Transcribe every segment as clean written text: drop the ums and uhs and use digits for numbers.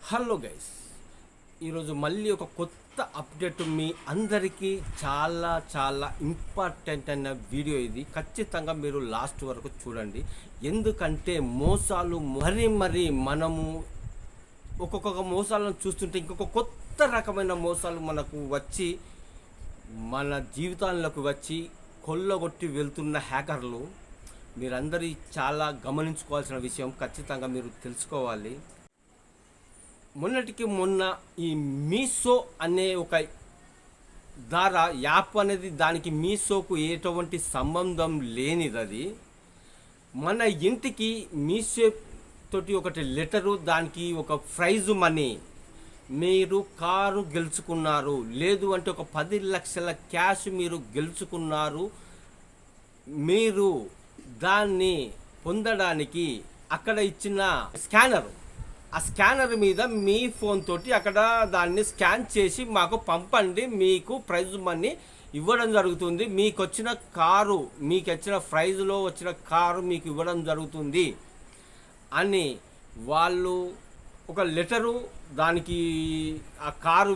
Hello guys, ఈరోజు మళ్ళీ ఒక కొత్త అప్డేట్ మీ అందరికీ చాలా చాలా ఇంపార్టెంట్ అయిన వీడియో. ఇది ఖచ్చితంగా మీరు లాస్ట్ వరకు చూడండి. ఎందుకంటే మోసాలు మరీ మనము ఒక్కొక్క మోసాలను చూస్తుంటే ఇంకొక కొత్త రకమైన మోసాలు మనకు వచ్చి మన జీవితాల్లోకి వచ్చి కొల్లగొట్టి వెళ్తున్న హ్యాకర్లు మీరందరూ చాలా గమనించుకోవాల్సిన విషయం. ఖచ్చితంగా మీరు తెలుసుకోవాలి. మొన్నటికి మొన్న ఈ మీషో అనే ఒక ద్వారా యాప్ అనేది, దానికి మీషోకు ఎటువంటి సంబంధం లేనిది. అది మన ఇంటికి మీషో తోటి ఒకటి లెటరు, దానికి ఒక ప్రైజ్ మనీ, మీరు కారు గెలుచుకున్నారు, లేదు అంటే ఒక 10 లక్షల క్యాష్ మీరు గెలుచుకున్నారు, మీరు దాన్ని పొందడానికి అక్కడ ఇచ్చిన స్కానర్, ఆ స్కానర్ మీద మీ ఫోన్ తోటి అక్కడ దాన్ని స్కాన్ చేసి మాకు పంపండి, మీకు ప్రైజ్ మనీ ఇవ్వడం జరుగుతుంది, మీకు వచ్చిన కారు, మీకు వచ్చిన ప్రైజ్లో వచ్చిన కారు మీకు ఇవ్వడం జరుగుతుంది అని వాళ్ళు ఒక లెటరు, దానికి ఆ కారు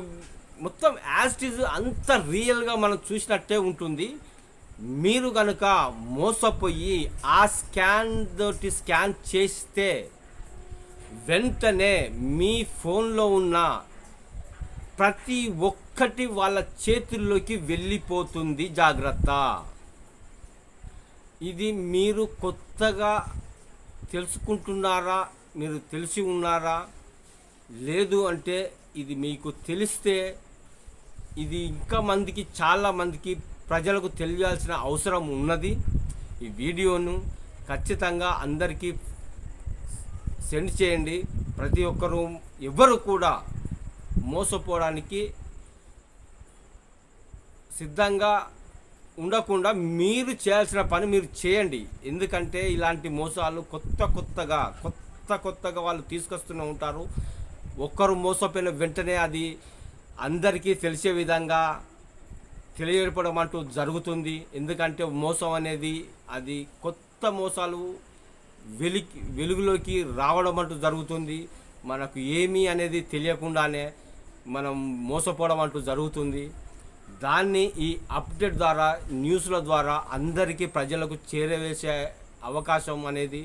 మొత్తం యాజ్ ఇట్ ఈజ్ అంత రియల్గా మనం చూసినట్టే ఉంటుంది. మీరు కనుక మోసపోయి ఆ స్కాన్ చేస్తే వెంటనే మీ ఫోన్లో ఉన్న ప్రతి ఒక్కటి వాళ్ళ చేతుల్లోకి వెళ్ళిపోతుంది. జాగ్రత్త. ఇది మీరు కొత్తగా తెలుసుకుంటున్నారా, మీరు తెలిసి ఉన్నారా, లేదు అంటే ఇది మీకు తెలిస్తే ఇది ఇంకా మందికి, చాలా మందికి ప్రజలకు తెలియాల్సిన అవసరం ఉన్నది. ఈ వీడియోను ఖచ్చితంగా అందరికీ సెండ్ చేయండి. ప్రతి ఒక్కరూ ఎవరు కూడా మోసపోవడానికి సిద్ధంగా ఉండకుండా మీరు చేయాల్సిన పని మీరు చేయండి. ఎందుకంటే ఇలాంటి మోసాలు కొత్తగా వాళ్ళు తీసుకొస్తూనే ఉంటారు. ఒక్కరు మోసపోయిన వెంటనే అది అందరికీ తెలిసే విధంగా తెలియపడం అంటూ జరుగుతుంది. ఎందుకంటే మోసం అనేది అది కొత్త మోసాలు వెలుగులోకి రావడం అంటూ జరుగుతుంది. మనకు ఏమీ అనేది తెలియకుండానే మనం మోసపోవడం అంటూ జరుగుతుంది. దాన్ని ఈ అప్డేట్ ద్వారా, న్యూస్ల ద్వారా అందరికీ ప్రజలకు చేరవేసే అవకాశం అనేది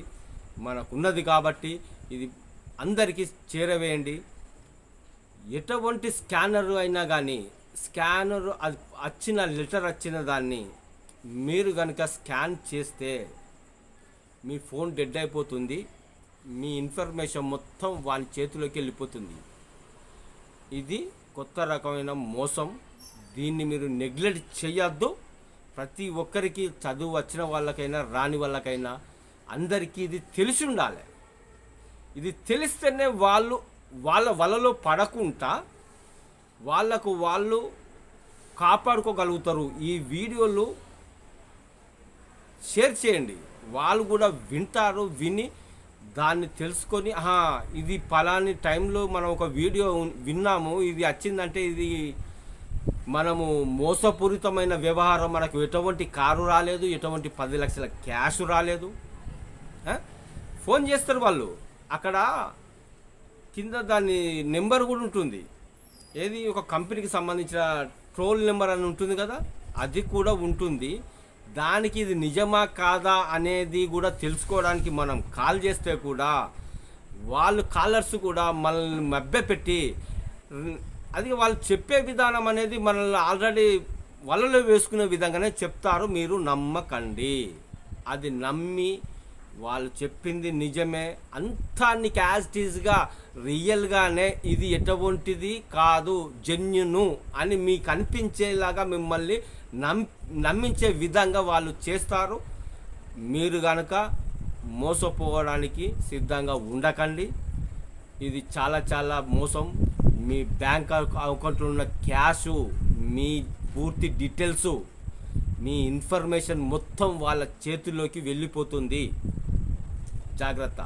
మనకున్నది. కాబట్టి ఇది అందరికీ చేరవేయండి. ఎటువంటి స్కానర్ అయినా కానీ, స్కానర్ అది వచ్చిన లెటర్ వచ్చిన దాన్ని మీరు కనుక స్కాన్ చేస్తే మీ ఫోన్ డెడ్ అయిపోతుంది. మీ ఇన్ఫర్మేషన్ మొత్తం వాని చేతిలోకి వెళ్ళిపోతుంది. ఇది కొత్త రకమైన మోసం. దీన్ని మీరు నెగ్లెక్ట్ చేయొద్దు. ప్రతి ఒక్కరికి, చదువు వచ్చిన వాళ్ళకైనా రాని వాళ్ళకైనా అందరికీ ఇది తెలిసి ఉండాలి. ఇది తెలిస్తేనే వాళ్ళ వలలో పడకుండా వాళ్ళు కాపాడుకోగలుగుతారు. ఈ వీడియోలు షేర్ చేయండి. వాళ్ళు కూడా వింటారు. విని దాన్ని తెలుసుకొని, ఇది పలాని టైంలో మనం ఒక వీడియో విన్నాము, ఇది వచ్చిందంటే ఇది మనము మోసపూరితమైన వ్యవహారం, మనకు ఎటువంటి కారు రాలేదు, ఎటువంటి 10 లక్షల క్యాష్ రాలేదు. ఫోన్ చేస్తారు వాళ్ళు. అక్కడ కింద దాని నెంబర్ కూడా ఉంటుంది. ఏది, ఒక కంపెనీకి సంబంధించిన ట్రోల్ నెంబర్ అని ఉంటుంది కదా, అది కూడా ఉంటుంది. దానికి ఇది నిజమా కాదా అనేది కూడా తెలుసుకోవడానికి మనం కాల్ చేస్తే కూడా వాళ్ళు కాలర్స్ కూడా మనల్ని మభ్యపెట్టి, అది వాళ్ళు చెప్పే విధానం అనేది మనల్ని ఆల్రెడీ వలలో వేసుకునే విధంగానే చెప్తారు. మీరు నమ్మకండి. అది నమ్మి వాళ్ళు చెప్పింది నిజమే, అంతా నీకు యాజ్ ఇట్ ఈజ్గా రియల్గానే, ఇది ఎటువంటిది కాదు, జెన్యును అని మీకు అనిపించేలాగా మిమ్మల్ని నమ్మించే విధంగా వాళ్ళు చేస్తారు. మీరు కనుక మోసపోవడానికి సిద్ధంగా ఉండకండి. ఇది చాలా చాలా మోసం. మీ బ్యాంక్ అకౌంట్లో ఉన్న క్యాషు, మీ పూర్తి డీటెయిల్స్, మీ ఇన్ఫర్మేషన్ మొత్తం వాళ్ళ చేతుల్లోకి వెళ్ళిపోతుంది. జాగ్రత్త.